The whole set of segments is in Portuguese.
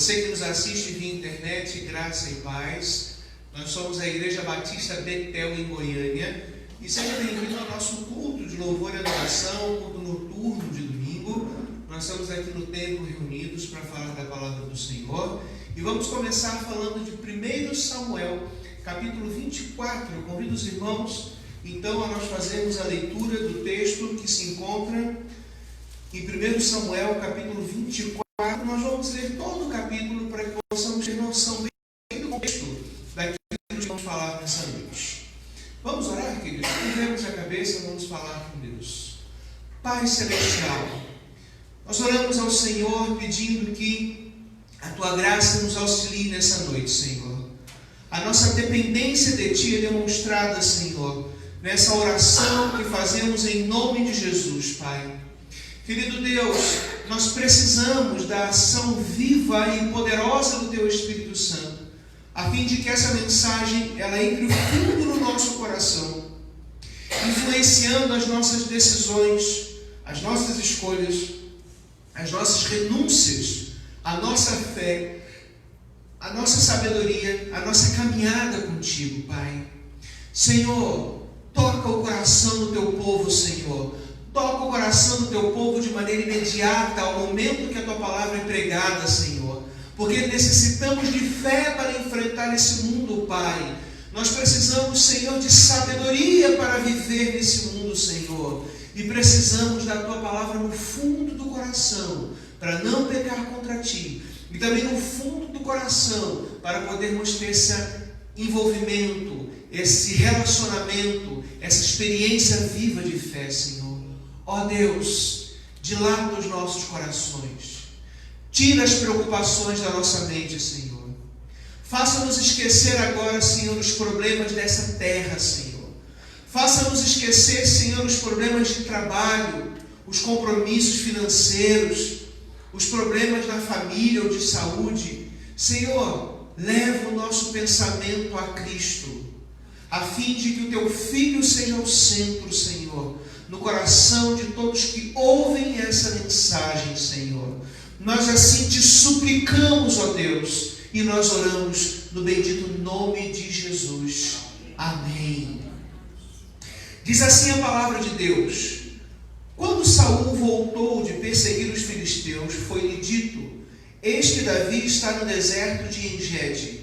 Você que nos assiste via internet, graça e paz. Nós somos a Igreja Batista Betel em Goiânia e seja bem-vindo ao nosso culto de louvor e adoração, culto noturno de domingo. Nós estamos aqui no templo reunidos para falar da palavra do Senhor e vamos começar falando de 1 Samuel, capítulo 24. Eu convido os irmãos então a nós fazermos a leitura do texto que se encontra em 1 Samuel, capítulo 24. Nós vamos ler todo o capítulo para que possamos ter noção bem do contexto daquilo que vamos falar nessa noite. Vamos orar, queridos? Curvemos a cabeça, vamos falar com Deus. Pai Celestial, nós oramos ao Senhor pedindo que a Tua graça nos auxilie nessa noite, Senhor. A nossa dependência de Ti é demonstrada, Senhor, nessa oração que fazemos em nome de Jesus, Pai. Querido Deus, nós precisamos da ação viva e poderosa do Teu Espírito Santo, a fim de que essa mensagem ela entre fundo no nosso coração, influenciando as nossas decisões, as nossas escolhas, as nossas renúncias, a nossa fé, a nossa sabedoria, a nossa caminhada contigo, Pai. Senhor, toca o coração do Teu povo, Senhor. Toca o coração do Teu povo de maneira imediata ao momento que a Tua palavra é pregada, Senhor. Porque necessitamos de fé para enfrentar esse mundo, Pai. Nós precisamos, Senhor, de sabedoria para viver nesse mundo, Senhor. E precisamos da Tua palavra no fundo do coração, para não pecar contra Ti. E também no fundo do coração, para podermos ter esse envolvimento, esse relacionamento, essa experiência viva de fé, Senhor. Ó Deus, dilata os nossos corações. Tira as preocupações da nossa mente, Senhor. Faça-nos esquecer agora, Senhor, os problemas dessa terra, Senhor. Faça-nos esquecer, Senhor, os problemas de trabalho, os compromissos financeiros, os problemas na família ou de saúde. Senhor, leva o nosso pensamento a Cristo, a fim de que o Teu Filho seja o centro, Senhor, no coração de todos que ouvem essa mensagem, Senhor. Nós assim Te suplicamos, ó Deus, e nós oramos no bendito nome de Jesus. Amém. Diz assim a palavra de Deus: quando Saul voltou de perseguir os filisteus, foi-lhe dito: eis que Davi está no deserto de Engedi.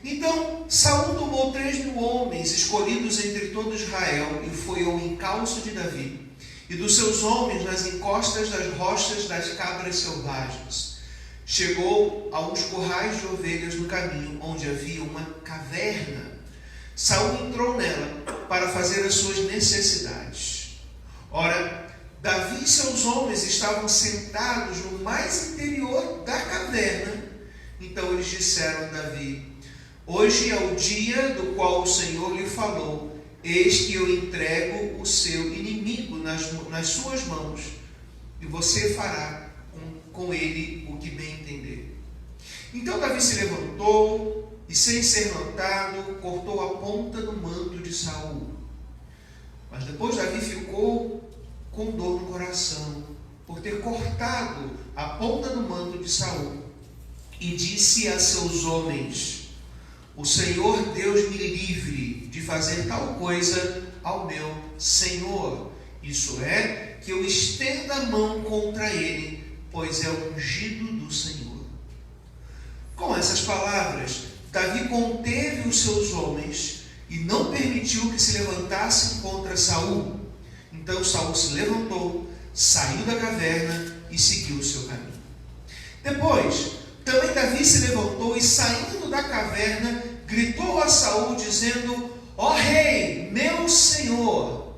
Então Saul tomou 3.000 homens escolhidos entre todo Israel e foi ao encalço de Davi e dos seus homens nas encostas das rochas das cabras selvagens. Chegou a uns currais de ovelhas no caminho, onde havia uma caverna. Saul entrou nela para fazer as suas necessidades. Ora, Davi e seus homens estavam sentados no mais interior da caverna. Então eles disseram a Davi: hoje é o dia do qual o Senhor lhe falou. Eis que eu entrego o seu inimigo nas suas mãos, e você fará com ele o que bem entender. Então Davi se levantou e, sem ser notado, cortou a ponta do manto de Saul. Mas depois Davi ficou com dor no coração por ter cortado a ponta do manto de Saul, e disse a seus homens: o Senhor Deus me livre de fazer tal coisa ao meu Senhor, isso é, que eu estenda a mão contra ele, pois é o ungido do Senhor. Com essas palavras, Davi conteve os seus homens e não permitiu que se levantassem contra Saul. Então Saul se levantou, saiu da caverna e seguiu o seu caminho. Depois, também Davi se levantou e, saindo da caverna, gritou a Saul, dizendo: ó rei, meu senhor!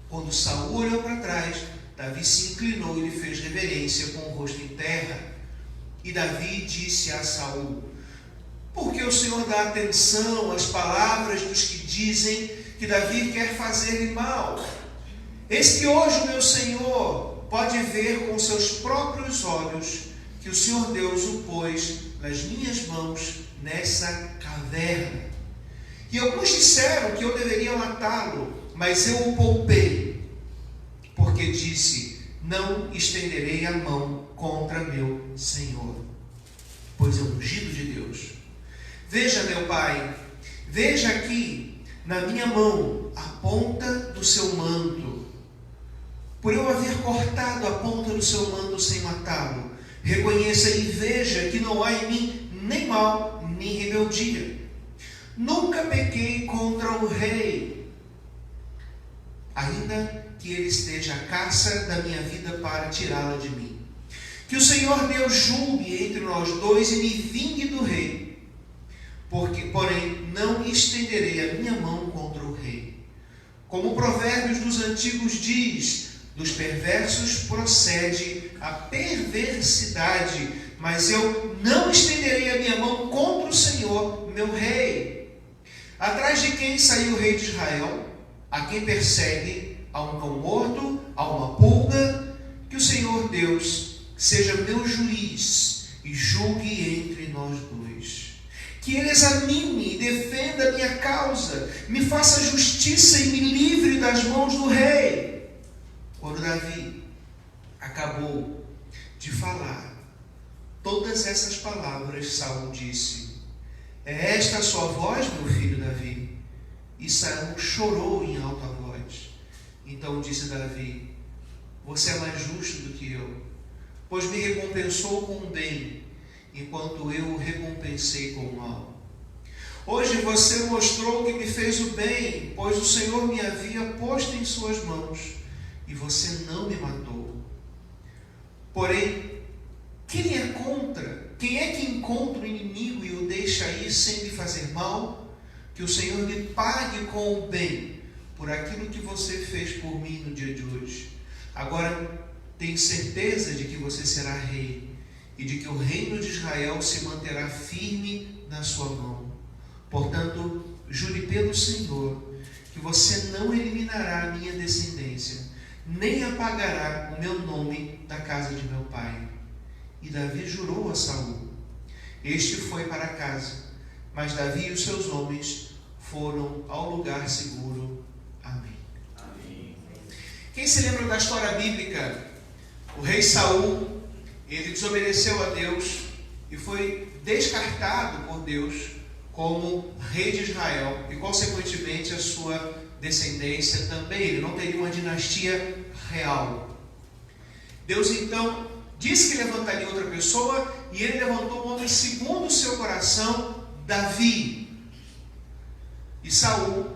Quando Saul olhou para trás, Davi se inclinou e lhe fez reverência com o rosto em terra. E Davi disse a Saul: por que o Senhor dá atenção às palavras dos que dizem que Davi quer fazer-lhe mal? Eis que hoje o meu Senhor pode ver com seus próprios olhos que o Senhor Deus o pôs nas minhas mãos nessa caverna. E alguns disseram que eu deveria matá-lo, mas eu o poupei, porque disse: não estenderei a mão contra meu Senhor. pois é ungido de Deus. Veja, meu pai, veja aqui na minha mão a ponta do seu manto. Por eu haver cortado a ponta do seu manto sem matá-lo, reconheça e veja que não há em mim nem mal, nem rebeldia. Nunca pequei contra o rei, ainda que ele esteja à caça da minha vida para tirá-la de mim. Que o Senhor Deus julgue entre nós dois e me vingue do rei, porém não estenderei a minha mão contra o rei. Como o Provérbios dos antigos diz, dos perversos procede a perversidade, mas eu não estenderei a minha mão contra o Senhor, meu rei. Atrás de quem saiu o rei de Israel? A quem persegue? A um cão morto? A uma pulga? Que o Senhor Deus seja meu juiz e julgue entre nós dois. Que ele examine e defenda a minha causa, me faça justiça e me livre das mãos do rei. Quando Davi acabou de falar todas essas palavras, Saul disse: é esta a sua voz, meu filho Davi? E Saul chorou em alta voz. Então disse Davi: você é mais justo do que eu, pois me recompensou com o bem, enquanto eu o recompensei com o mal. Hoje você mostrou que me fez o bem, pois o Senhor me havia posto em suas mãos, e você não me matou. Porém, quem é contra? Quem é que encontra o inimigo e o deixa ir sem lhe fazer mal? Que o Senhor lhe pague com o bem por aquilo que você fez por mim no dia de hoje. Agora, tenho certeza de que você será rei e de que o reino de Israel se manterá firme na sua mão. Portanto, jure pelo Senhor que você não eliminará a minha descendência, nem apagará o meu nome da casa de meu pai. E Davi jurou a Saul. Este foi para casa, mas Davi e os seus homens foram ao lugar seguro. Amém. Amém. Quem se lembra da história bíblica? O rei Saul, ele desobedeceu a Deus e foi descartado por Deus como rei de Israel, e consequentemente a sua descendência também. Ele não teria uma dinastia real. Deus então disse que levantaria outra pessoa, e ele levantou um homem segundo o seu coração, Davi. E Saul,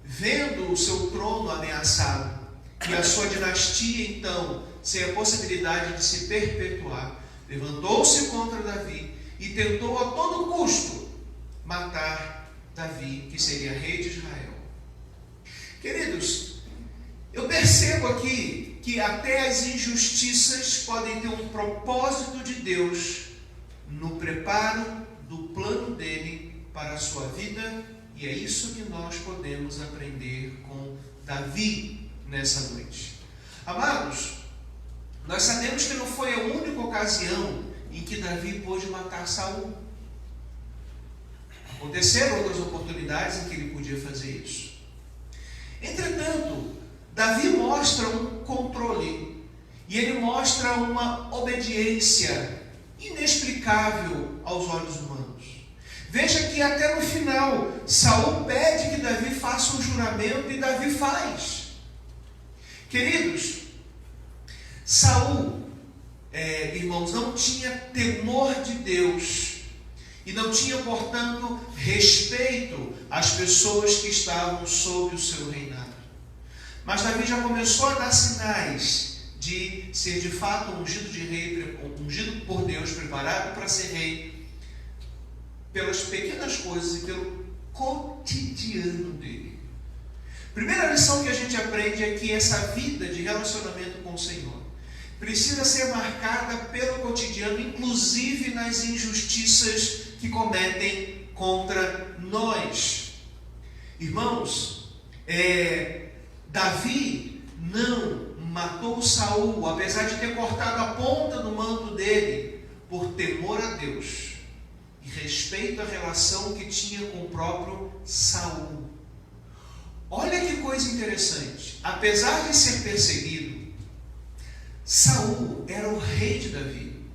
vendo o seu trono ameaçado e a sua dinastia então sem a possibilidade de se perpetuar, levantou-se contra Davi e tentou a todo custo matar Davi, que seria rei de Israel. Queridos, eu percebo aqui que até as injustiças podem ter um propósito de Deus no preparo do plano dele para a sua vida, e é isso que nós podemos aprender com Davi nessa noite. Amados, nós sabemos que não foi a única ocasião em que Davi pôde matar Saul. Aconteceram outras oportunidades em que ele podia fazer isso. Entretanto, Davi mostra um controle e ele mostra uma obediência inexplicável aos olhos humanos. Veja que até no final, Saul pede que Davi faça um juramento e Davi faz. Queridos, Saul, irmãos, não tinha temor de Deus e não tinha, portanto, respeito às pessoas que estavam sob o seu reinado. Mas Davi já começou a dar sinais de ser de fato ungido de rei, ungido por Deus, preparado para ser rei, pelas pequenas coisas e pelo cotidiano dele. Primeira lição que a gente aprende é que essa vida de relacionamento com o Senhor precisa ser marcada pelo cotidiano, inclusive nas injustiças que cometem contra nós. Irmãos, Davi não matou Saul, apesar de ter cortado a ponta do manto dele, por temor a Deus e respeito à relação que tinha com o próprio Saul. Olha que coisa interessante. Apesar de ser perseguido, Saul era o rei de Davi.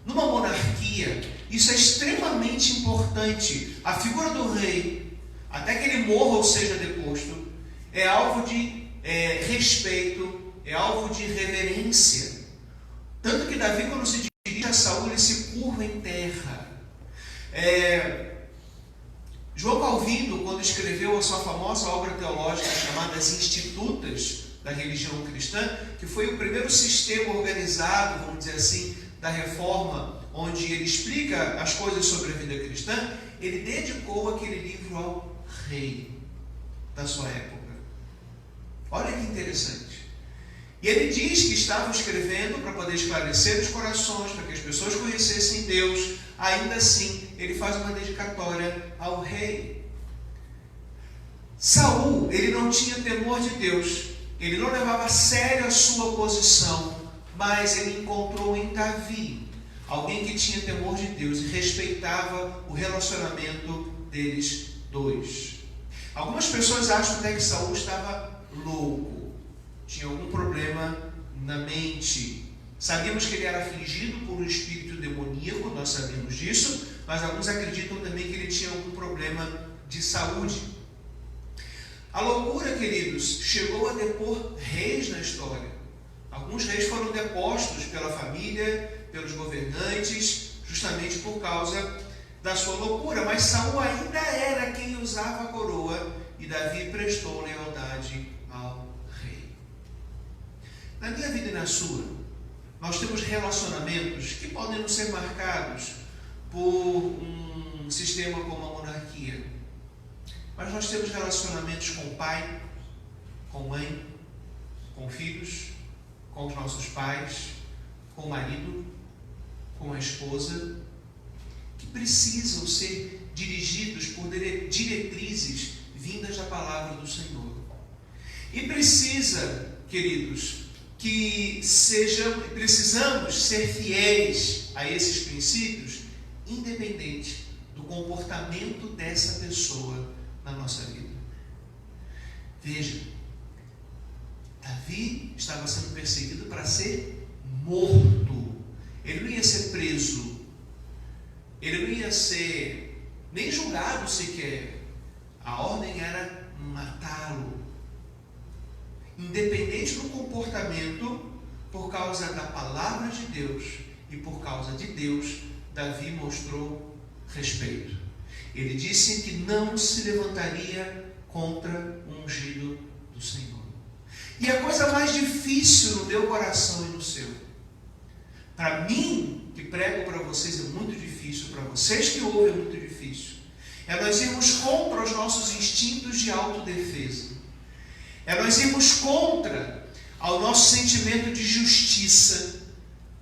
Numa monarquia, Isso é extremamente importante. A figura do rei, até que ele morra ou seja deposto, é alvo de respeito, é alvo de reverência. Tanto que Davi, quando se dirige a Saul, ele se curva em terra. João Calvino, quando escreveu a sua famosa obra teológica chamada As Institutas da Religião Cristã, que foi o primeiro sistema organizado, vamos dizer assim, da Reforma, onde ele explica as coisas sobre a vida cristã, ele dedicou aquele livro ao rei da sua época. Olha que interessante. E ele diz que estava escrevendo para poder esclarecer os corações, para que as pessoas conhecessem Deus. Ainda assim, ele faz uma dedicatória ao rei. Saul, ele não tinha temor de Deus, ele não levava a sério a sua posição, mas ele encontrou em Davi alguém que tinha temor de Deus e respeitava o relacionamento deles dois. Algumas pessoas acham até que Saul estava louco, tinha algum problema na mente. Sabíamos que ele era afligido por um espírito demoníaco, nós sabemos disso, mas alguns acreditam também que ele tinha algum problema de saúde. A loucura, queridos, chegou a depor reis na história. Alguns reis foram depostos pela família, pelos governantes, justamente por causa da sua loucura. Mas Saul ainda era quem usava a coroa e Davi prestou lealdade ao rei. Na minha vida e na sua, nós temos relacionamentos que podem não ser marcados por um sistema como a monarquia. Mas nós temos relacionamentos com o pai, com mãe, com filhos, com os nossos pais, com o marido, com a esposa, que precisam ser dirigidos por diretrizes vindas da palavra do Senhor. E precisa, queridos, que precisamos ser fiéis a esses princípios, independente do comportamento dessa pessoa na nossa vida. Veja, Davi estava sendo perseguido para ser morto. Ele não ia ser preso, ele não ia ser nem julgado sequer. A ordem era matá-lo. Independente do comportamento, por causa da palavra de Deus e por causa de Deus, Davi mostrou respeito. Ele disse que não se levantaria contra o ungido do Senhor. E a coisa mais difícil no meu coração e no seu, para mim, que prego para vocês, é muito difícil, para vocês que ouvem é muito difícil, é nós irmos contra os nossos instintos de autodefesa. É nós irmos contra ao nosso sentimento de justiça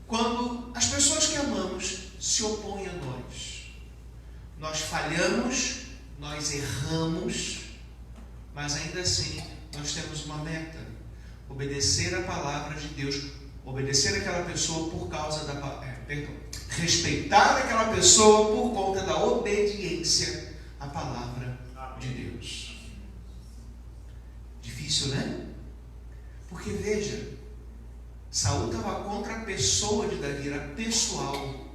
quando as pessoas que amamos se opõem a nós. Nós falhamos, nós erramos, mas ainda assim nós temos uma meta: obedecer a palavra de Deus, obedecer aquela pessoa por causa respeitar aquela pessoa por conta da obediência à palavra de Deus. Difícil, né? Porque veja, Saul estava contra a pessoa de Davi, era pessoal.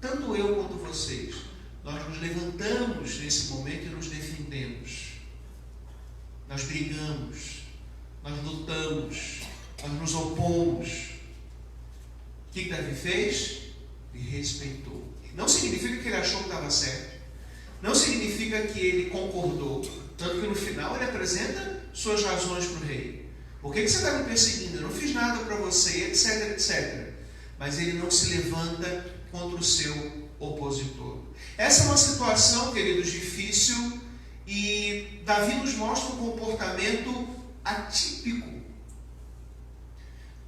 Tanto eu quanto vocês, nós nos levantamos nesse momento e nos defendemos. Nós brigamos, nós lutamos, nós nos opomos. O que Davi fez? Ele respeitou. Não significa que ele achou que estava certo. Não significa que ele concordou. Tanto que no final ele apresenta suas razões para o rei. Por que você está me perseguindo? Eu não fiz nada para você, etc, etc. Mas ele não se levanta contra o seu opositor. Essa é uma situação, queridos, difícil, e Davi nos mostra um comportamento atípico.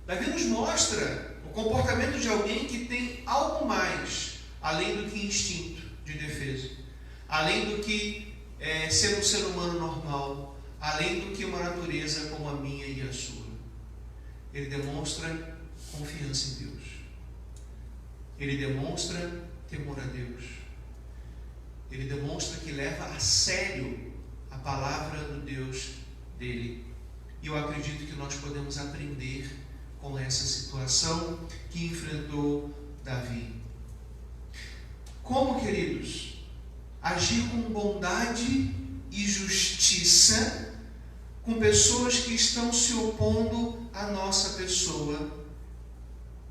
Davi nos mostra o comportamento de alguém que tem algo mais, além do que instinto de defesa, além do que ser um ser humano normal, além do que uma natureza como a minha e a sua. Ele demonstra confiança em Deus. Ele demonstra temor a Deus. Ele demonstra que leva a sério a palavra do Deus dele. E eu acredito que nós podemos aprender com essa situação que enfrentou Davi. Como, queridos? Agir com bondade e justiça com pessoas que estão se opondo à nossa pessoa,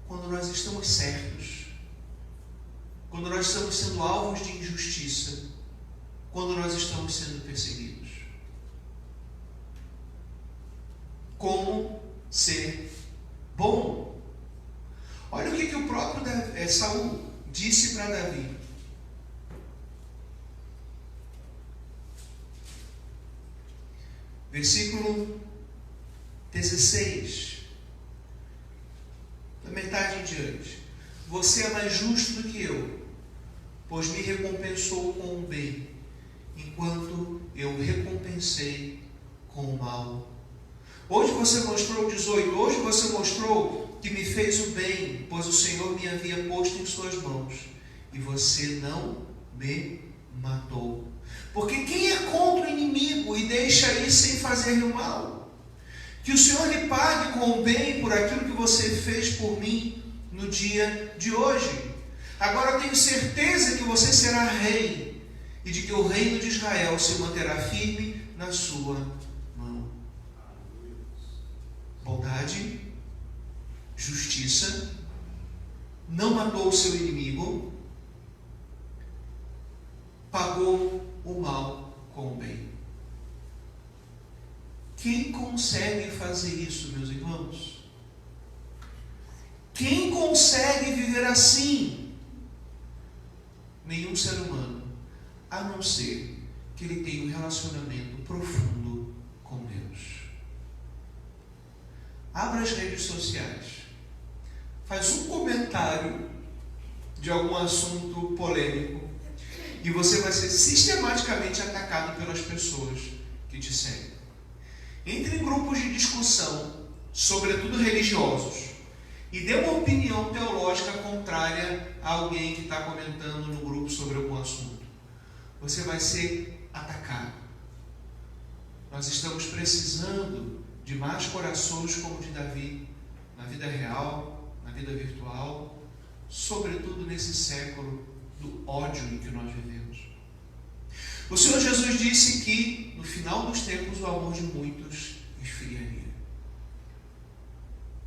quando nós estamos certos, quando nós estamos sendo alvos de injustiça, quando nós estamos sendo perseguidos. Como ser bom? Olha o que o próprio Saul disse para Davi. Versículo 16, da metade em diante. Você é mais justo do que eu, pois me recompensou com o bem, enquanto eu recompensei com o mal. Hoje você mostrou, 18, hoje você mostrou que me fez o bem, pois o Senhor me havia posto em suas mãos, e você não me matou. Porque quem é contra o inimigo e deixa ir sem fazer-lhe o mal? Que o Senhor lhe pague com o bem por aquilo que você fez por mim no dia de hoje. Agora eu tenho certeza que você será rei e de que o reino de Israel se manterá firme na sua mão. Bondade, justiça, não matou o seu inimigo, pagou o mal com o bem. Quem consegue fazer isso, meus irmãos? Quem consegue viver assim? Nenhum ser humano, a não ser que ele tenha um relacionamento profundo com Deus. Abra as redes sociais, faz um comentário de algum assunto polêmico e você vai ser sistematicamente atacado pelas pessoas que te seguem. Entre em grupos de discussão, sobretudo religiosos, e dê uma opinião teológica contrária a alguém que está comentando no grupo sobre algum assunto. Você vai ser atacado. Nós estamos precisando de mais corações como o de Davi, na vida real, na vida virtual, sobretudo nesse século do ódio em que nós vivemos. O Senhor Jesus disse que, no final dos tempos, o amor de muitos esfriaria.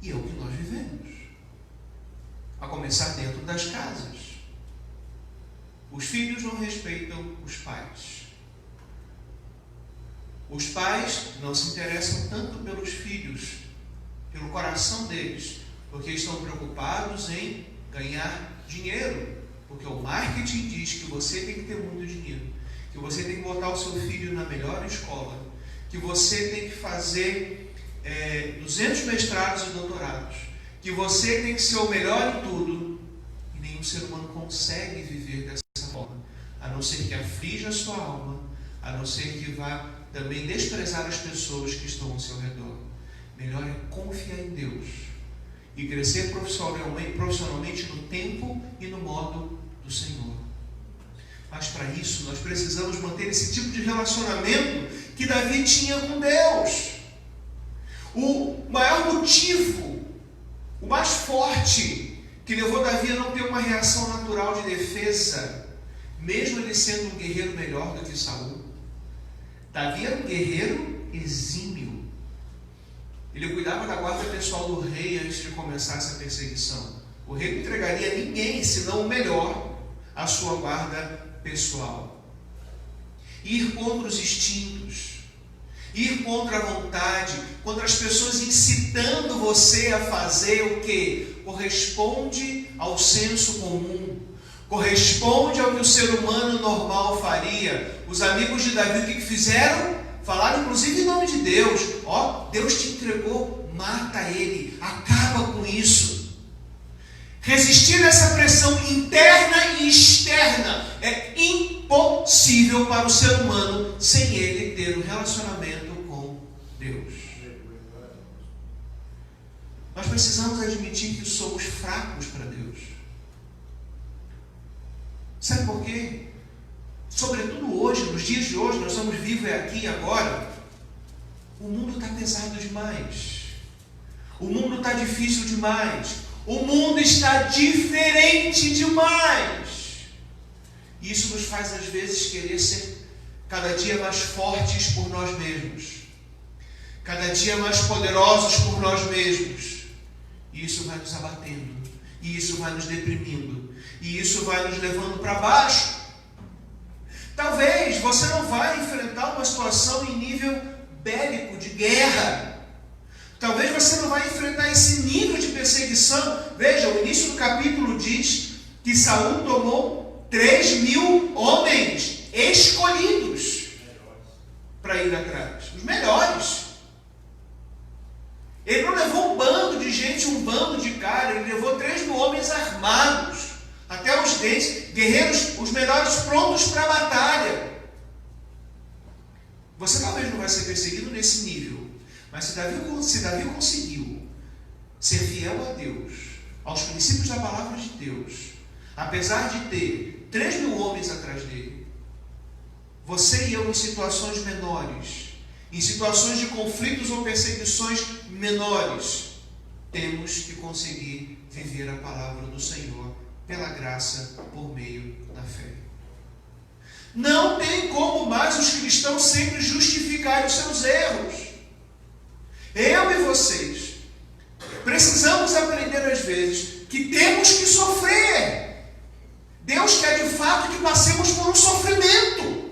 E é o que nós vivemos. A começar dentro das casas. Os filhos não respeitam os pais. Os pais não se interessam tanto pelos filhos, pelo coração deles, porque estão preocupados em ganhar dinheiro. Porque o marketing diz que você tem que ter muito dinheiro, que você tem que botar o seu filho na melhor escola, que você tem que fazer 200 mestrados e doutorados, que você tem que ser o melhor em tudo, e nenhum ser humano consegue viver dessa forma, a não ser que aflija a sua alma, a não ser que vá também desprezar as pessoas que estão ao seu redor. Melhor é confiar em Deus e crescer profissionalmente no tempo e no modo do Senhor. Mas para isso nós precisamos manter esse tipo de relacionamento que Davi tinha com Deus. O maior motivo, o mais forte, que levou Davi a não ter uma reação natural de defesa, mesmo ele sendo um guerreiro melhor do que Saul. Davi era um guerreiro exímio. Ele cuidava da guarda pessoal do rei antes de começar essa perseguição. O rei não entregaria a ninguém, senão o melhor, a sua guarda pessoal. Ir contra os instintos, ir contra a vontade, contra as pessoas incitando você a fazer o que corresponde ao senso comum, corresponde ao que o ser humano normal faria. Os amigos de Davi, o que fizeram? Falaram inclusive em nome de Deus. Deus te entregou, mata ele, acaba com isso. Resistir a essa pressão interna e externa é impossível para o ser humano sem ele ter um relacionamento com Deus. Nós precisamos admitir que somos fracos para Deus. Sabe por quê? Sobretudo hoje, nos dias de hoje, nós estamos vivos aqui e agora. O mundo está pesado demais. O mundo está difícil demais. O mundo está diferente demais. E isso nos faz, às vezes, querer ser cada dia mais fortes por nós mesmos, cada dia mais poderosos por nós mesmos. E isso vai nos abatendo, e isso vai nos deprimindo, e isso vai nos levando para baixo. Talvez você não vai enfrentar uma situação em nível bélico, de guerra. Talvez você não vai enfrentar esse nível de perseguição. Veja, o início do capítulo diz que Saul tomou 3.000 homens escolhidos para ir atrás. Os melhores. Ele não levou um bando de gente, um bando de cara. Ele levou 3.000 homens armados, até os dentes, guerreiros, os melhores, prontos para a batalha. Você talvez não vai ser perseguido nesse nível, mas se Davi conseguiu ser fiel a Deus, aos princípios da palavra de Deus, apesar de ter 3.000 homens atrás dele, você e eu em situações menores, em situações de conflitos ou perseguições menores, temos que conseguir viver a palavra do Senhor pela graça, por meio da fé. Não tem como mais os cristãos sempre justificarem os seus erros. Eu e vocês precisamos aprender às vezes que temos que sofrer. Deus quer de fato que passemos por um sofrimento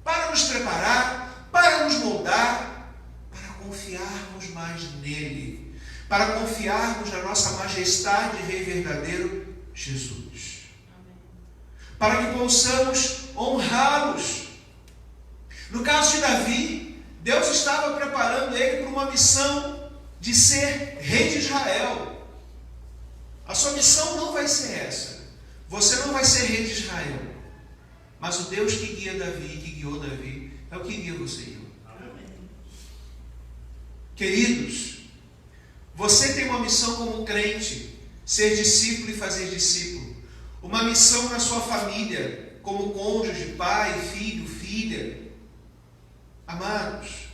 para nos preparar, para nos moldar, para confiarmos mais nele, para confiarmos na nossa majestade e Rei verdadeiro Jesus, para que possamos honrá-los. No caso de Davi, Deus estava preparando ele para uma missão de ser rei de Israel. A sua missão não vai ser essa. Você não vai ser rei de Israel. Mas o Deus que guia Davi, que guiou Davi, é o que guia você e eu. Queridos, você tem uma missão como crente, ser discípulo e fazer discípulo. Uma missão na sua família, como cônjuge, pai, filho, filha. Amados,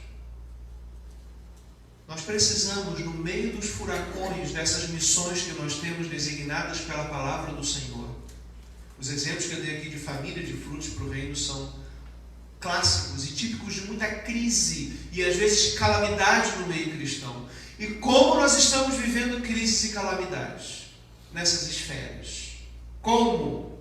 nós precisamos, no meio dos furacões dessas missões que nós temos designadas pela palavra do Senhor. Os exemplos que eu dei aqui de família, de frutos para o reino, são clássicos e típicos de muita crise e às vezes calamidade no meio cristão. E como nós estamos vivendo crises e calamidades nessas esferas? Como?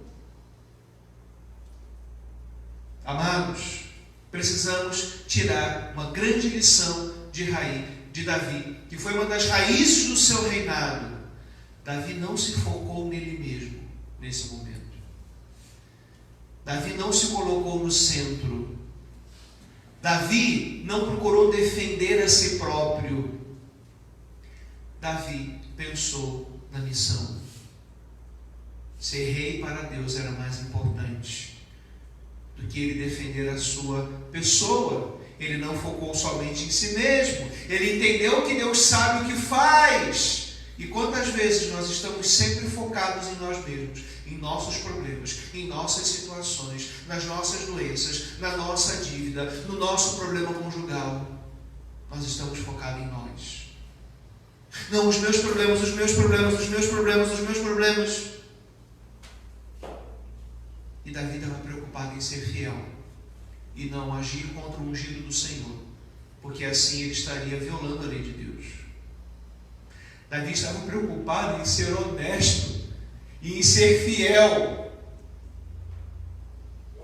Amados, precisamos tirar uma grande lição de Davi, que foi uma das raízes do seu reinado. Davi não se focou nele mesmo nesse momento. Davi não se colocou no centro. Davi não procurou defender a si próprio. Davi pensou na missão. Ser rei para Deus era mais importante do que ele defender a sua pessoa. Ele não focou somente em si mesmo. Ele entendeu que Deus sabe o que faz. E quantas vezes nós estamos sempre focados em nós mesmos, em nossos problemas, em nossas situações, nas nossas doenças, na nossa dívida, no nosso problema conjugal. Nós estamos focados em nós. Não, os meus problemas, os meus problemas, os meus problemas, os meus problemas. E Davi estava preocupado em ser fiel e não agir contra o ungido do Senhor, porque assim ele estaria violando a lei de Deus. Davi estava preocupado em ser honesto e em ser fiel.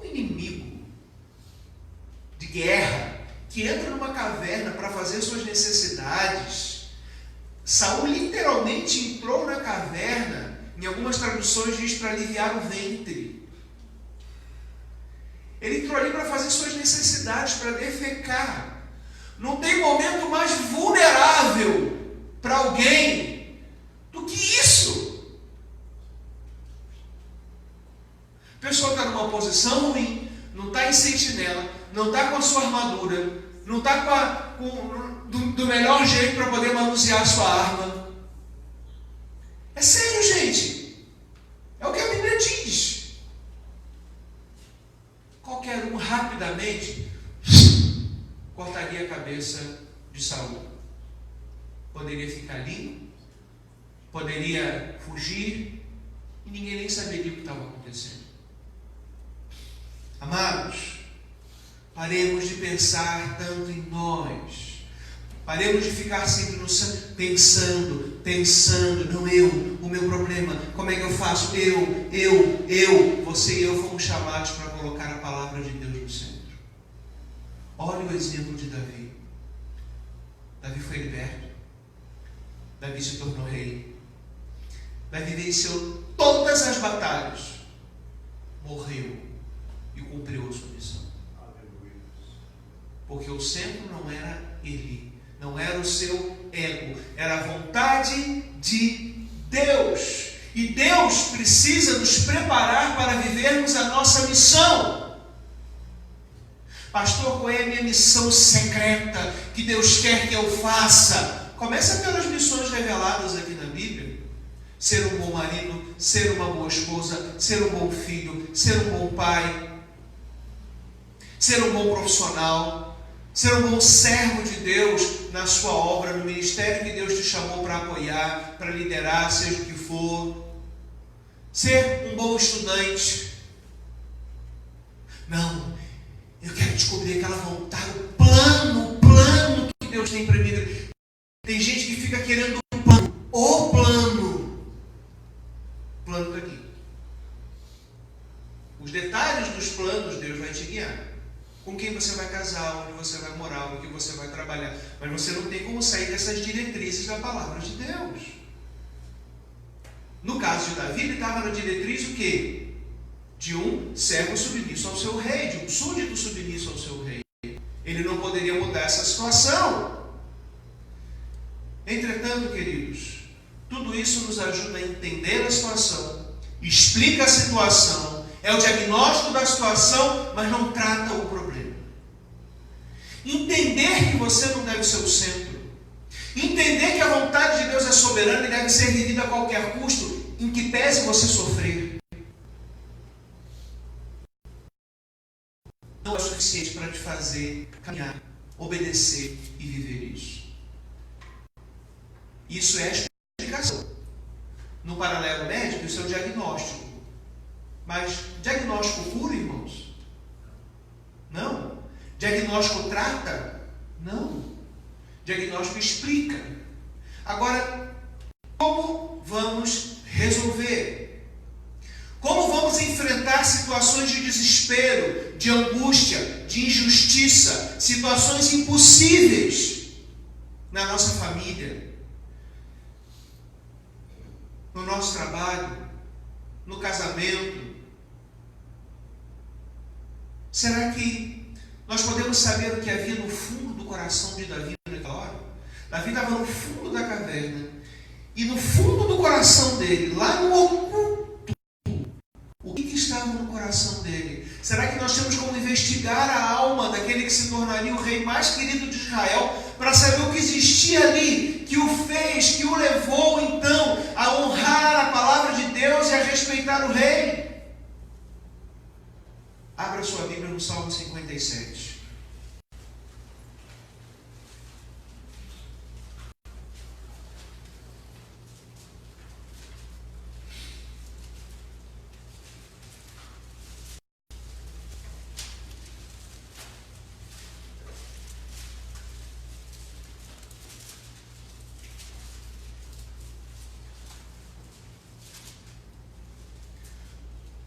Um inimigo de guerra que entra numa caverna para fazer suas necessidades. Saul literalmente entrou na caverna, em algumas traduções diz para aliviar o ventre. Ele entrou ali para fazer suas necessidades, para defecar. Não tem momento mais vulnerável para alguém do que isso. A pessoa está numa posição ruim, não está em sentinela, não está com a sua armadura, não está do melhor jeito para poder manusear a sua arma. É sério, gente. É o que a Bíblia diz. Qualquer um rapidamente cortaria a cabeça de Saul. Poderia ficar limpo, poderia fugir e ninguém nem saberia o que estava acontecendo. Paremos de pensar tanto em nós. Paremos de ficar sempre pensando, não eu, o meu problema, como é que eu faço? Eu. Você e eu fomos chamados para colocar a palavra de Deus no centro. Olha o exemplo de Davi. Davi foi liberto. Davi se tornou rei. Davi venceu todas as batalhas. Morreu e cumpriu a sua missão. Porque o centro não era ele, não era o seu ego, era a vontade de Deus. E Deus precisa nos preparar para vivermos a nossa missão. Pastor, qual é a minha missão secreta que Deus quer que eu faça? Começa pelas missões reveladas aqui na Bíblia. Ser um bom marido, ser uma boa esposa, ser um bom filho, ser um bom pai, ser um bom profissional, ser um bom servo de Deus na sua obra, no ministério que Deus te chamou para apoiar, para liderar, seja o que for. Ser um bom estudante. Não, eu quero descobrir aquela vontade, o plano que Deus tem para mim. Tem gente que fica querendo o plano está aqui. Os detalhes dos planos Deus vai te guiar. Com quem você vai casar, onde você vai morar, o que você vai trabalhar. Mas você não tem como sair dessas diretrizes da palavra de Deus. No caso de Davi, ele estava na diretriz o quê? De um servo submisso ao seu rei, de um súdito submisso ao seu rei. Ele não poderia mudar essa situação. Entretanto, queridos, tudo isso nos ajuda a entender a situação, explica a situação, é o diagnóstico da situação, mas não trata o problema. Entender que você não deve ser o centro, entender que a vontade de Deus é soberana e deve ser vivida a qualquer custo, em que pese você sofrer, não é o suficiente para te fazer caminhar, obedecer e viver isso. Isso é a explicação. No paralelo médico, isso é o diagnóstico. Mas diagnóstico cura, irmãos? Não. Diagnóstico trata? Não. Diagnóstico explica. Agora, como vamos resolver? Como vamos enfrentar situações de desespero, de angústia, de injustiça, situações impossíveis na nossa família, no nosso trabalho, no casamento? Será que nós podemos saber o que havia no fundo do coração de Davi naquela hora? Davi estava no fundo da caverna, e no fundo do coração dele, lá no oculto, o que estava no coração dele? Será que nós temos como investigar a alma daquele que se tornaria o rei mais querido de Israel, para saber o que existia ali, que o fez, que o levou então a honrar a palavra de Deus e a respeitar o rei? Abra sua Bíblia no Salmo 57.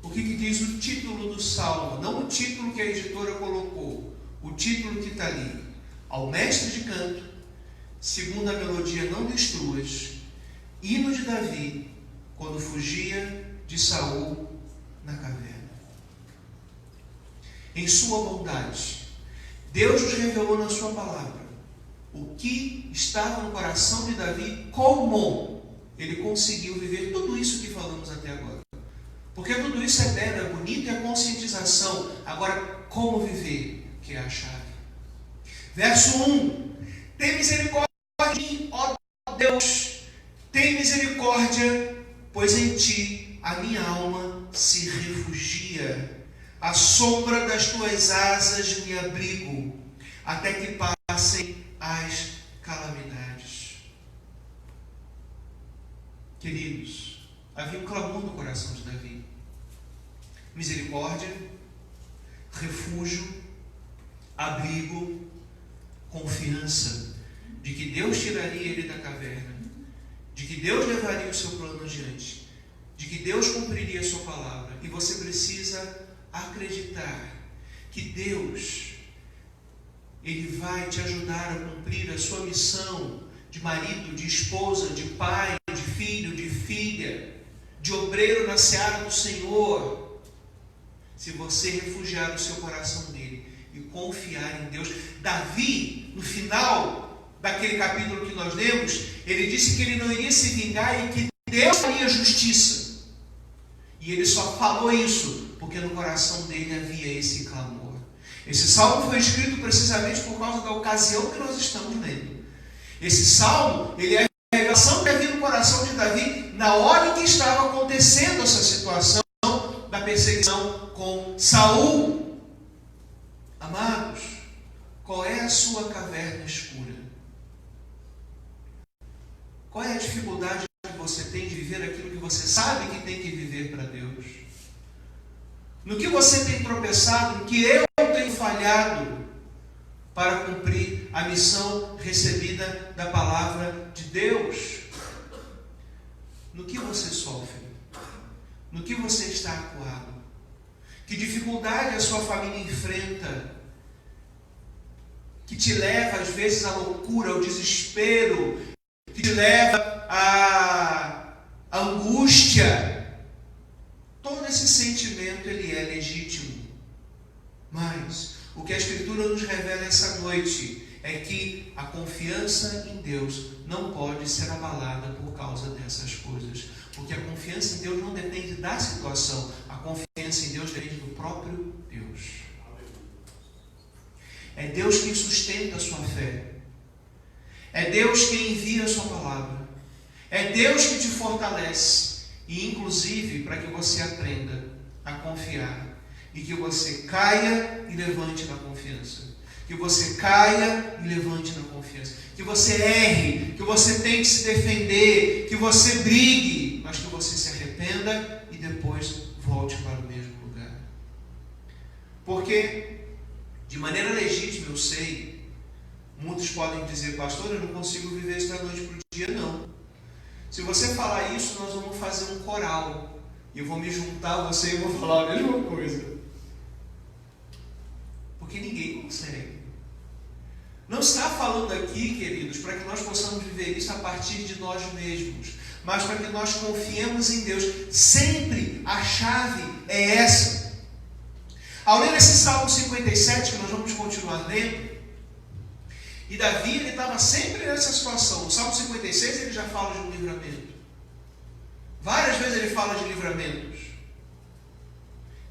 O que diz o título do Salmo? Não o título que a editora colocou, o título que está ali. Ao mestre de canto, segundo a melodia não destruas, hino de Davi, quando fugia de Saul na caverna. Em sua bondade, Deus nos revelou na sua palavra o que estava no coração de Davi, como ele conseguiu viver tudo isso que falamos até agora. Porque tudo isso é belo, é bonito, é conscientização. Agora, como viver? Que é a chave. Verso 1. Tem misericórdia de mim, ó Deus. Tem misericórdia, pois em ti a minha alma se refugia. À sombra das tuas asas me abrigo, até que passem as calamidades. Queridos, havia um clamor no coração de Davi. Misericórdia, refúgio, abrigo, confiança de que Deus tiraria ele da caverna, de que Deus levaria o seu plano adiante, de que Deus cumpriria a sua palavra. E você precisa acreditar que Deus, Ele vai te ajudar a cumprir a sua missão de marido, de esposa, de pai, de filho, de filha, de obreiro na seara do Senhor, se você refugiar o seu coração nele e confiar em Deus. Davi, no final daquele capítulo que nós lemos, ele disse que ele não iria se vingar e que Deus faria justiça. E ele só falou isso porque no coração dele havia esse clamor. Esse salmo foi escrito precisamente por causa da ocasião que nós estamos lendo. Esse salmo, ele é a revelação que havia no coração de Davi na hora em que estava acontecendo essa situação da perseguição com Saul. Amados, qual é a sua caverna escura? Qual é a dificuldade que você tem de viver aquilo que você sabe que tem que viver para Deus? No que você tem tropeçado, no que eu tenho falhado para cumprir a missão recebida da palavra de Deus? No que você sofre? No que você está acuado? Que dificuldade a sua família enfrenta? Que te leva às vezes à loucura, ao desespero, que te leva à angústia. Todo esse sentimento, ele é legítimo. Mas o que a Escritura nos revela essa noite é que a confiança em Deus não pode ser abalada por causa dessas coisas. Porque a confiança em Deus não depende da situação. A confiança em Deus depende do próprio Deus. É Deus quem sustenta a sua fé. É Deus quem envia a sua palavra. É Deus que te fortalece. E inclusive para que você aprenda a confiar. E que você caia e levante na confiança. Que você caia e levante na confiança. Que você erre, que você tente se defender, que você brigue, mas que você se arrependa e depois volte para o mesmo lugar. Porque, de maneira legítima, eu sei, muitos podem dizer, pastor, eu não consigo viver isso da noite para o dia, não. Se você falar isso, nós vamos fazer um coral. E eu vou me juntar a você e vou falar a mesma coisa. Porque ninguém consegue. Não está falando aqui, queridos, para que nós possamos viver isso a partir de nós mesmos, mas para que nós confiemos em Deus. Sempre a chave é essa. Ao ler esse Salmo 57, que nós vamos continuar lendo, e Davi, ele estava sempre nessa situação. No Salmo 56 ele já fala de um livramento. Várias vezes ele fala de livramentos.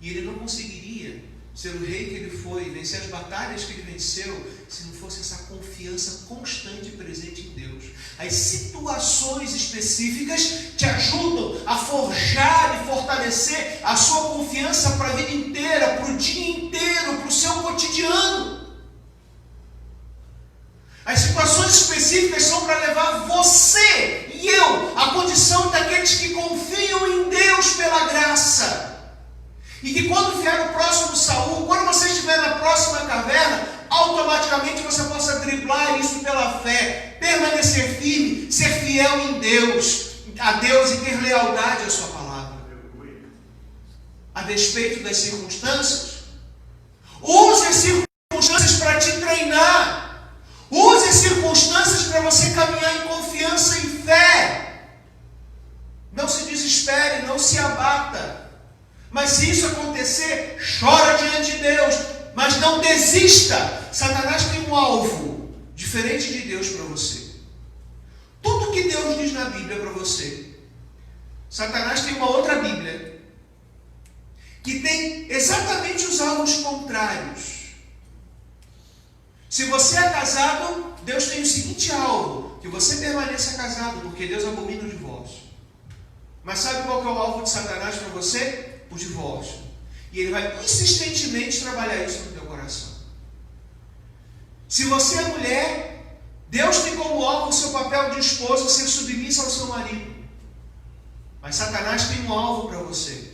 E ele não conseguiria ser o rei que ele foi, vencer as batalhas que ele venceu, se não fosse essa confiança constante e presente em Deus. As situações específicas te ajudam a forjar e fortalecer a sua confiança para a vida inteira, para o dia inteiro, para o seu cotidiano. As situações específicas são para levar você e eu à condição daqueles que confiam em Deus pela graça. E que quando vier o próximo Saul, quando você estiver na próxima caverna, automaticamente você possa driblar isso pela fé, permanecer firme, ser fiel em Deus, a Deus e ter lealdade à sua palavra. A despeito das circunstâncias, use as circunstâncias para te treinar. Use as circunstâncias para você caminhar em confiança e fé. Não se desespere, não se abata. Mas se isso acontecer, chora diante de Deus, mas não desista. Satanás tem um alvo diferente de Deus para você. Tudo que Deus diz na Bíblia para você, Satanás tem uma outra Bíblia que tem exatamente os alvos contrários. Se você é casado, Deus tem o seguinte alvo, que você permaneça casado, porque Deus abomina o divórcio. Mas sabe qual que é o alvo de Satanás para você? O divórcio. E ele vai insistentemente trabalhar isso no teu coração. Se você é mulher, Deus tem como alvo o seu papel de esposa ser submissa ao seu marido. Mas Satanás tem um alvo para você.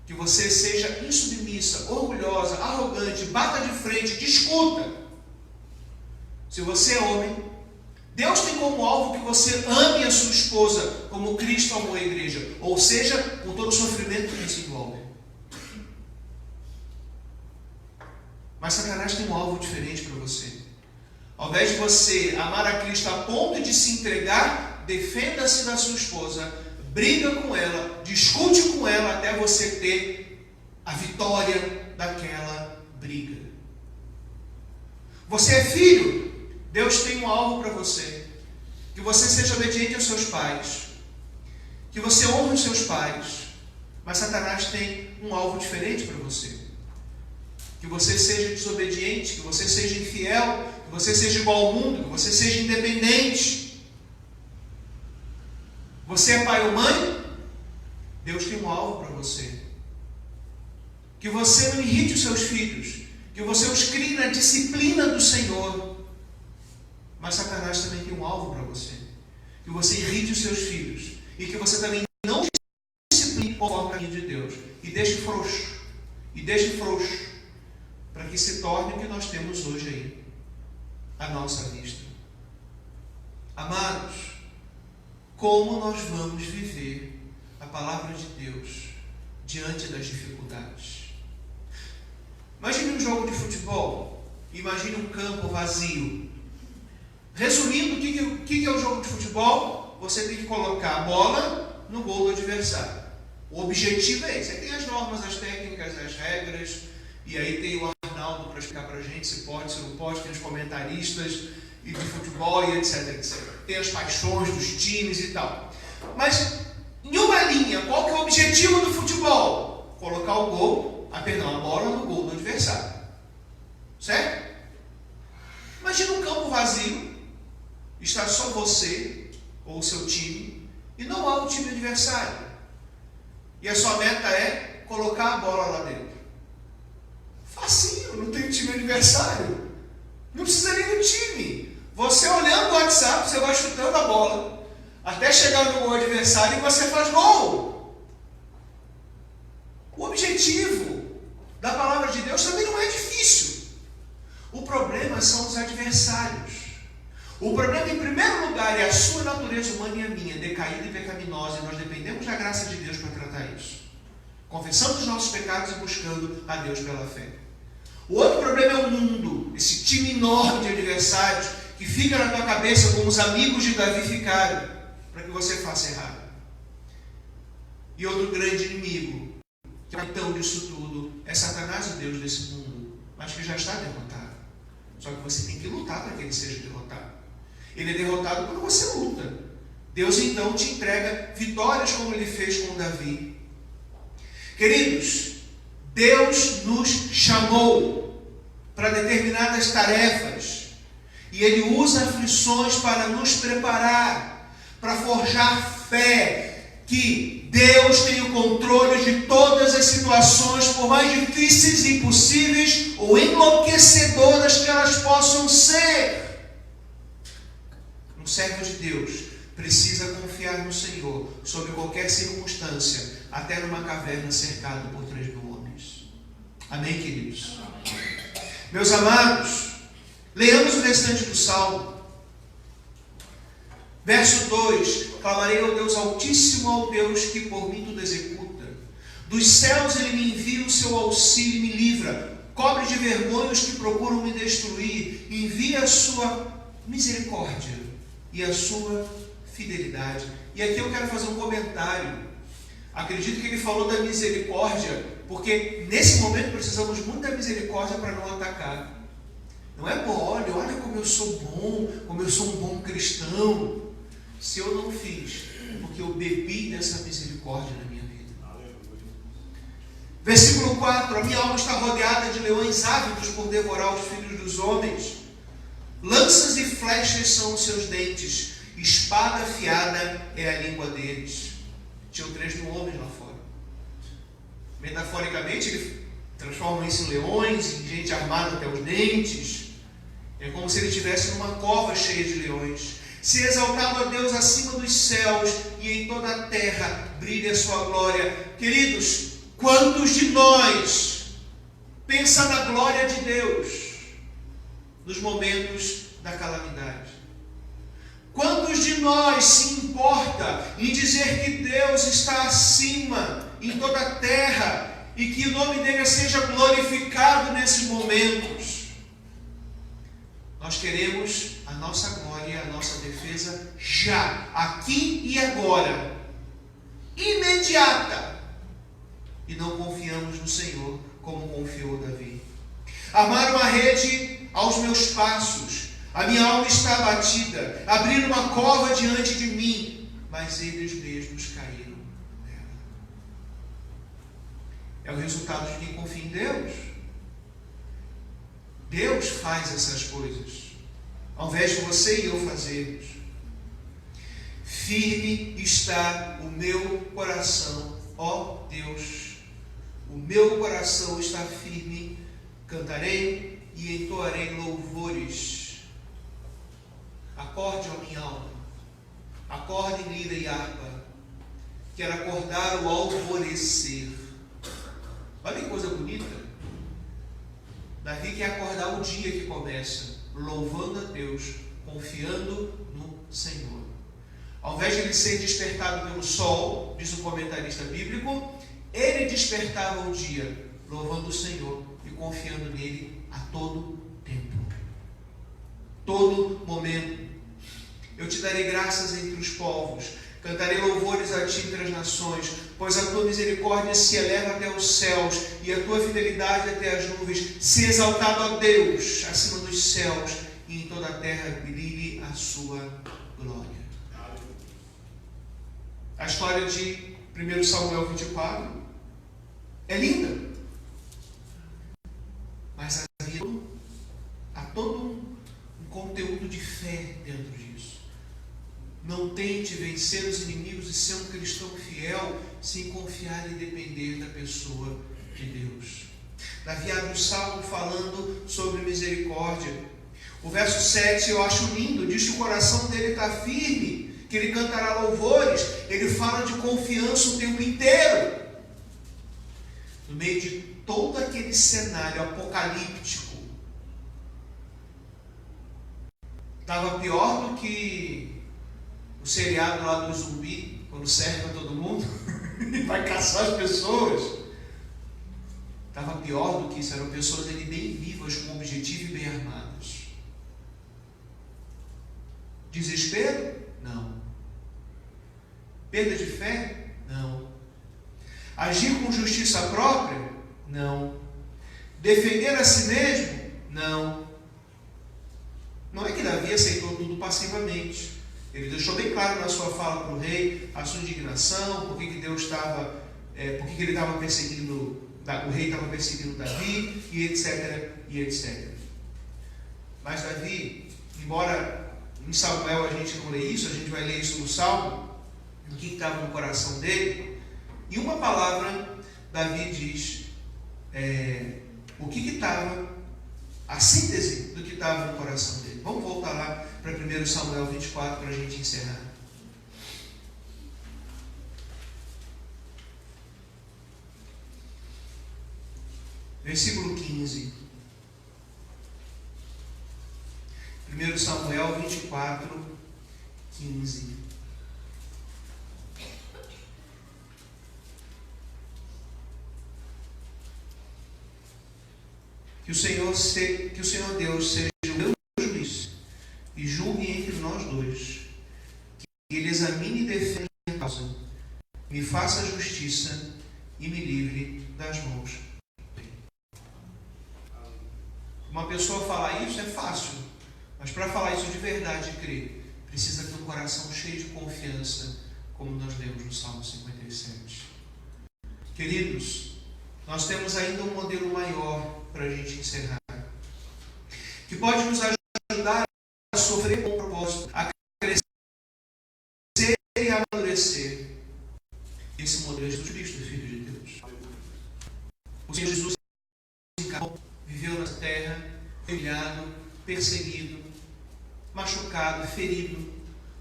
que você seja insubmissa, orgulhosa, arrogante, bata de frente, discuta. Se você é homem, Deus tem como alvo que você ame a sua esposa como Cristo amou a igreja, ou seja, com todo o sofrimento que isso envolve. Mas Satanás tem um alvo diferente para você. Ao invés de você amar a Cristo a ponto de se entregar, defenda-se da sua esposa, briga com ela, discute com ela até você ter a vitória daquela briga. Você é filho, Deus tem um alvo para você. Que você seja obediente aos seus pais, que você honre os seus pais, mas Satanás tem um alvo diferente para você. Que você seja desobediente, que você seja infiel, que você seja igual ao mundo, que você seja independente. Você é pai ou mãe? Deus tem um alvo para você. Que você não irrite os seus filhos, que você os crie na disciplina do Senhor. Mas Satanás também tem um alvo para você. Que você irrite os seus filhos e que você também não discipline conforme o caminho de Deus. E deixe frouxo, para que se torne o que nós temos hoje aí, à nossa vista. Amados, como nós vamos viver a palavra de Deus diante das dificuldades? Imagine um jogo de futebol, imagine um campo vazio. Resumindo, o que é o jogo de futebol? Você tem que colocar a bola no gol do adversário. O objetivo é esse. Aí tem as normas, as técnicas, as regras, e aí tem o Arnaldo para explicar para a gente se pode, se não pode, tem os comentaristas e de futebol e etc, etc. Tem as paixões dos times e tal. Mas, em uma linha, qual que é o objetivo do futebol? Colocar o gol, a bola no gol do adversário. Certo? Imagina um campo vazio, está só você ou o seu time, e não há um time adversário. E a sua meta é colocar a bola lá dentro. Facinho, não tem time adversário. Não precisa nem do time. Você olhando o WhatsApp, você vai chutando a bola, até chegar no gol adversário e você faz gol. O objetivo da palavra de Deus também não é difícil. O problema são os adversários. O problema, em primeiro lugar, é a sua natureza humana e a minha, decaída e pecaminosa, e nós dependemos da graça de Deus para tratar isso. Confessando os nossos pecados e buscando a Deus pela fé. O outro problema é o mundo, esse time enorme de adversários que fica na tua cabeça como os amigos de Davi ficaram, para que você faça errado. E outro grande inimigo, que é o capitão disso tudo, é Satanás, o Deus desse mundo, mas que já está derrotado. Só que você tem que lutar para que ele seja derrotado. Ele é derrotado quando você luta. Deus então te entrega vitórias como ele fez com Davi. Queridos, Deus nos chamou para determinadas tarefas e Ele usa aflições para nos preparar, para forjar fé, que Deus tem o controle de todas as situações, por mais difíceis, impossíveis ou enlouquecedoras que elas possam ser. Um servo de Deus precisa confiar no Senhor sob qualquer circunstância, até numa caverna cercada por 3.000 homens. Amém, queridos? Amém. Meus amados, leamos o restante do Salmo. Verso 2: clamarei ao Deus Altíssimo, ao Deus que por mim tudo executa. Dos céus Ele me envia o seu auxílio e me livra. Cobre de vergonha os que procuram me destruir. Envia a sua misericórdia e a sua fidelidade. E aqui eu quero fazer um comentário. Acredito que ele falou da misericórdia, porque nesse momento precisamos muito da misericórdia para não atacar. Não é, olha como eu sou bom, como eu sou um bom cristão. Se eu não fiz, porque eu bebi dessa misericórdia na minha vida. Versículo 4: a minha alma está rodeada de leões ávidos por devorar os filhos dos homens. Lanças e flechas são os seus dentes, espada afiada é a língua deles. Tinham 3.000 homens lá fora. Metaforicamente, ele transforma isso em leões, em gente armada até os dentes. É como se ele estivesse numa cova cheia de leões. Se exaltado a Deus acima dos céus e em toda a terra brilha a sua glória. Queridos, Quantos de nós pensa na glória de Deus nos momentos da calamidade? Quantos de nós se importa em dizer que Deus está acima em toda a terra e que o nome dele seja glorificado nesses momentos? Nós queremos a nossa glória e a nossa defesa já, aqui e agora, imediata, e não confiamos no Senhor como confiou Davi. Armaram uma rede aos meus passos, a minha alma está abatida, abriram uma cova diante de mim, mas eles mesmos caíram nela. É o resultado de quem confia em Deus. Deus faz essas coisas, ao invés de você e eu fazermos. Firme está o meu coração, ó Deus. O meu coração está firme, cantarei e entoarei louvores. Acorde, ó minha alma, acorde em lira e harpa. Quero acordar o alvorecer. Olha que coisa bonita. Davi quer acordar o dia que começa, louvando a Deus, confiando no Senhor. Ao invés de ele ser despertado pelo sol, diz um comentarista bíblico, ele despertava o dia, louvando o Senhor e confiando nele a todo tempo. Todo momento. Eu te darei graças entre os povos, cantarei louvores a ti entre as nações, pois a tua misericórdia se eleva até os céus e a tua fidelidade até as nuvens. Se exaltado a Deus acima dos céus e em toda a terra brilhe a sua glória. A história de 1 Samuel 24 é linda, mas há todo um conteúdo de fé dentro disso. Não tente vencer os inimigos e ser um cristão fiel sem confiar e depender da pessoa de Deus. Davi abre o salmo falando sobre misericórdia. O verso 7 eu acho lindo, diz que o coração dele está firme, que ele cantará louvores. Ele fala de confiança o tempo inteiro. No meio de todo aquele cenário apocalíptico, estava pior do que o seriado lá do zumbi, quando cerca todo mundo e vai caçar as pessoas. Estava pior do que isso, eram pessoas ali bem vivas, com objetivo e bem armadas. Desespero? Não. Perda de fé? Não. Agir com justiça própria? Não. Defender a si mesmo? Não. Não é que Davi aceitou tudo passivamente. Ele deixou bem claro na sua fala para o rei a sua indignação, por que Deus estava, por que ele estava perseguindo, o rei estava perseguindo Davi, e etc, e etc. Mas Davi, embora em Samuel a gente não lê isso, a gente vai ler isso no Salmo, o que estava no coração dele, e uma palavra Davi diz o que estava, a síntese do que estava no coração dele. Vamos voltar lá para 1 Samuel 24 para a gente encerrar. Versículo 15. 1 Samuel 24, 15. Que o Senhor Deus seja o meu juiz e julgue entre nós dois. Que Ele examine e defenda a minha causa, me faça justiça e me livre das mãos. Uma pessoa falar isso é fácil, mas para falar isso de verdade e crer, precisa ter um coração cheio de confiança, como nós lemos no Salmo 57. Queridos, nós temos ainda um modelo maior para a gente encerrar, que pode nos ajudar a sofrer com propósito, a crescer e a amadurecer. Esse modelo é Jesus Cristo, Filho de Deus. O Senhor Jesus encarnou, viveu na terra, humilhado, perseguido, machucado, ferido,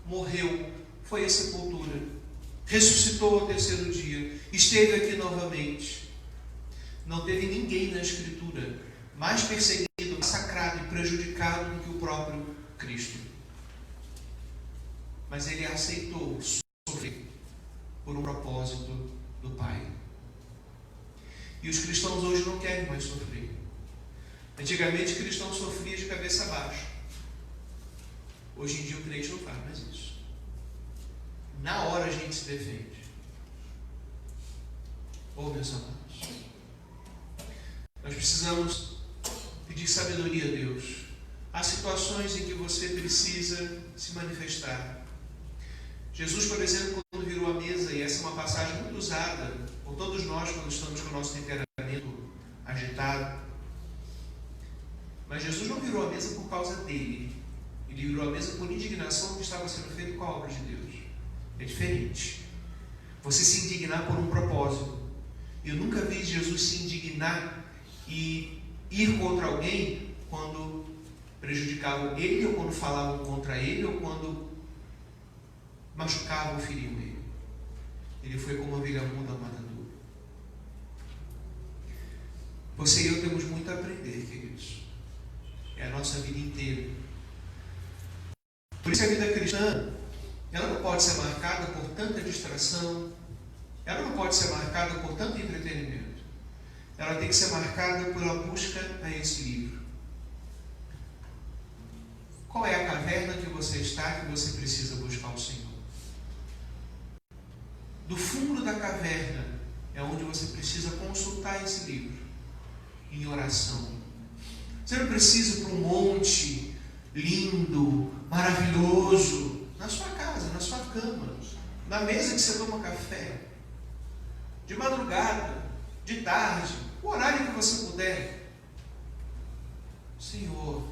morreu, foi à sepultura, ressuscitou ao terceiro dia, esteve aqui novamente. Não teve ninguém na Escritura mais perseguido, massacrado e prejudicado do que o próprio Cristo. Mas ele aceitou sofrer por um propósito do Pai. E os cristãos hoje não querem mais sofrer. Antigamente, cristãos sofriam de cabeça baixa. Hoje em dia, o crente não faz mais isso. Na hora a gente se defende. Meus amados, nós precisamos pedir sabedoria a Deus. Há situações em que você precisa se manifestar. Jesus, por exemplo, quando virou a mesa, e essa é uma passagem muito usada por todos nós quando estamos com o nosso temperamento agitado, mas Jesus não virou a mesa por causa dele. Ele virou a mesa por indignação do que estava sendo feito com a obra de Deus. É diferente. Você se indignar por um propósito. Eu nunca vi Jesus se indignar e ir contra alguém quando prejudicavam ele, ou quando falavam contra ele, ou quando machucavam ou feriam ele. Ele foi como uma ovelha muda ao matador. Você e eu temos muito a aprender, queridos. É a nossa vida inteira. Por isso a vida cristã, ela não pode ser marcada por tanta distração, ela não pode ser marcada por tanto entretenimento. Ela tem que ser marcada pela busca a esse livro. Qual é a caverna que você está, que você precisa buscar o Senhor? Do fundo da caverna é onde você precisa consultar esse livro, em oração. Você não precisa ir para um monte lindo, maravilhoso, na sua casa, na sua cama, na mesa que você toma café, de madrugada, de tarde, o horário que você puder. Senhor,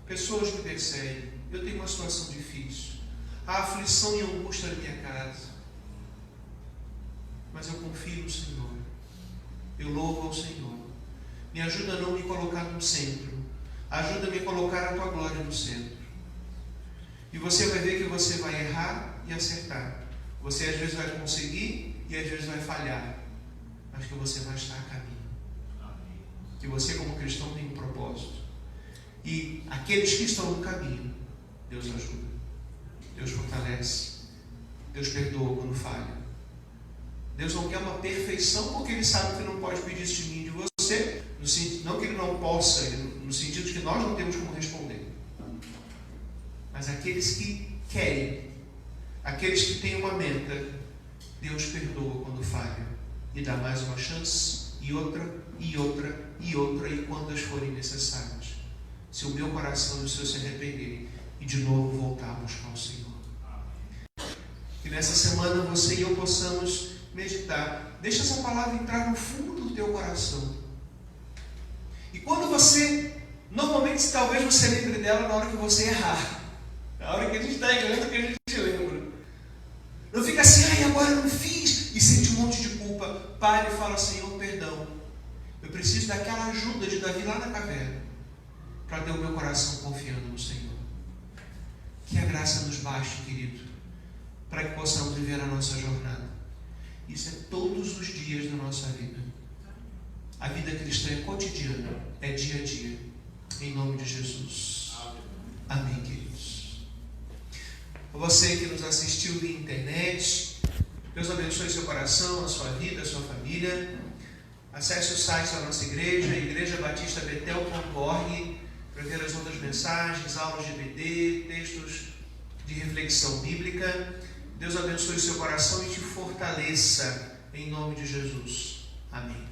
pessoas me perseguem, eu tenho uma situação difícil, há aflição e angústia na minha casa, mas eu confio no Senhor, eu louvo ao Senhor. Me ajuda a não me colocar no centro, ajuda-me a colocar a tua glória no centro. E você vai ver que você vai errar e acertar. Você às vezes vai conseguir e às vezes vai falhar, mas que você vai estar a caminho. Que você, como cristão, tem um propósito. E aqueles que estão no caminho, Deus ajuda, Deus fortalece, Deus perdoa quando falha. Deus não quer uma perfeição, porque Ele sabe que não pode pedir isso de mim e de você, não que Ele não possa, no sentido de que nós não temos como responder. Mas aqueles que querem, aqueles que têm uma meta, Deus perdoa quando falha e dá mais uma chance, e outra, e outra, e outra, e quantas forem necessárias. Se o meu coração e o seu se arrependerem e de novo voltar a buscar o Senhor. Que nessa semana você e eu possamos meditar. Deixa essa palavra entrar no fundo do teu coração. E quando você, normalmente talvez você lembre dela na hora que você errar. Na hora que a gente está errando, que a gente lembra. Não fica assim, ai, agora eu não fiz, e sente um monte de culpa. Pare e fala, Senhor, perdão. Eu preciso daquela ajuda de Davi lá na caverna, para ter o meu coração confiando no Senhor. Que a graça nos baste, querido, para que possamos viver a nossa jornada. Isso é todos os dias da nossa vida. A vida cristã é cotidiana, é dia a dia. Em nome de Jesus. Amém, queridos. A você que nos assistiu via internet, Deus abençoe seu coração, a sua vida, a sua família. Acesse o site da nossa igreja, igrejabatistabetel.org, para ver as outras mensagens, aulas de EBD, textos de reflexão bíblica. Deus abençoe seu coração e te fortaleça, em nome de Jesus. Amém.